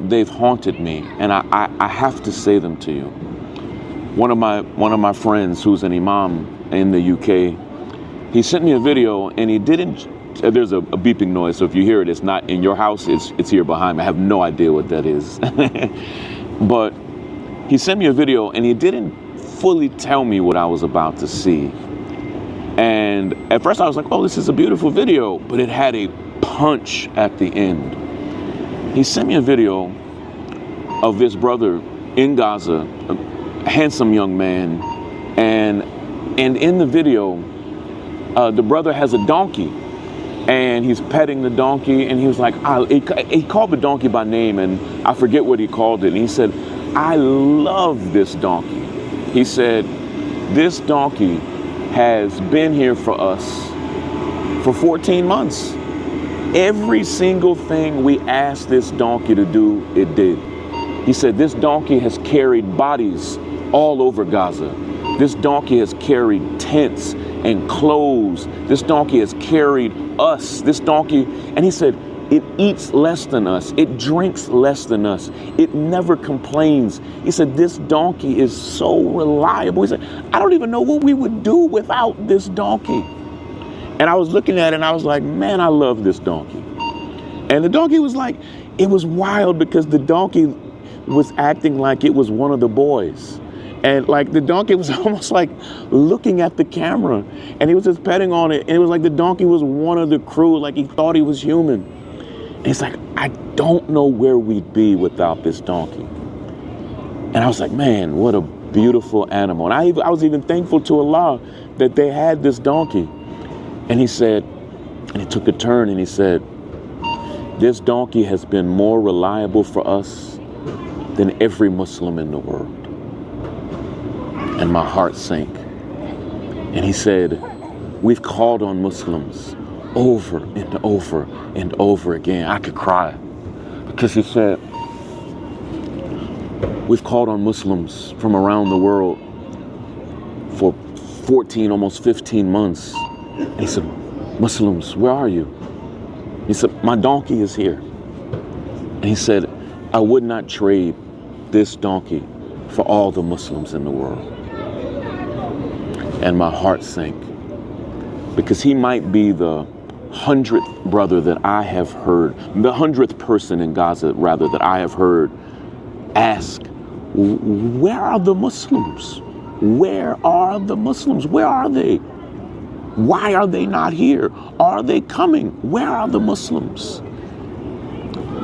they've haunted me, and I have to say them to you. One of my friends who's an imam in the UK, he sent me a video, and he didn't. There's a beeping noise, so if you hear it, it's not in your house. It's here behind me. I have no idea what that is. But he sent me a video, and he didn't fully tell me what I was about to see. And at first I was like, oh, this is a beautiful video, but it had a punch at the end. He sent me a video of this brother in Gaza, a handsome young man, and in the video, the brother has a donkey, and he's petting the donkey, and he was like, he called the donkey by name, and I forget what he called it, and he said, I love this donkey. He said, this donkey has been here for us for 14 months. Every single thing we asked this donkey to do, it did. He said, this donkey has carried bodies all over Gaza. This donkey has carried tents and clothes. This donkey has carried us. This donkey, and he said, it eats less than us. It drinks less than us. It never complains. He said, this donkey is so reliable. He said, I don't even know what we would do without this donkey. And I was looking at it and I was like, man, I love this donkey. And the donkey was like, it was wild because the donkey was acting like it was one of the boys. And like the donkey was almost like looking at the camera, and he was just petting on it. And it was like the donkey was one of the crew, like he thought he was human. And he's like, I don't know where we'd be without this donkey. And I was like, man, what a beautiful animal. And I was even thankful to Allah that they had this donkey. And he said, and he took a turn and he said, this donkey has been more reliable for us than every Muslim in the world. And my heart sank. And he said, we've called on Muslims over and over and over again. I could cry because he said, we've called on Muslims from around the world for 14, almost 15 months. And he said, Muslims, where are you? He said, my donkey is here. And he said, I would not trade this donkey for all the Muslims in the world. And my heart sank because he might be the 100th brother that I have heard, the 100th person in Gaza, rather, that I have heard ask, where are the Muslims? Where are the Muslims? Where are they? Why are they not here? Are they coming? Where are the Muslims?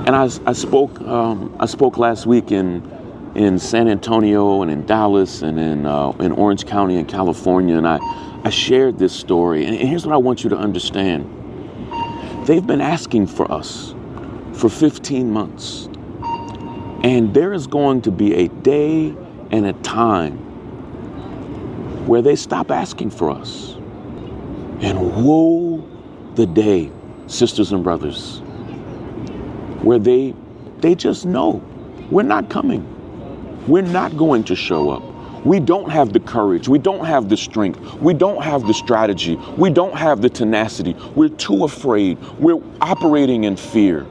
And I spoke last week in San Antonio and in Dallas and in Orange County in California, and I shared this story. And here's what I want you to understand. They've been asking for us for 15 months. And there is going to be a day and a time where they stop asking for us. And woe the day, sisters and brothers, where they just know we're not coming. We're not going to show up. We don't have the courage. We don't have the strength. We don't have the strategy. We don't have the tenacity. We're too afraid. We're operating in fear.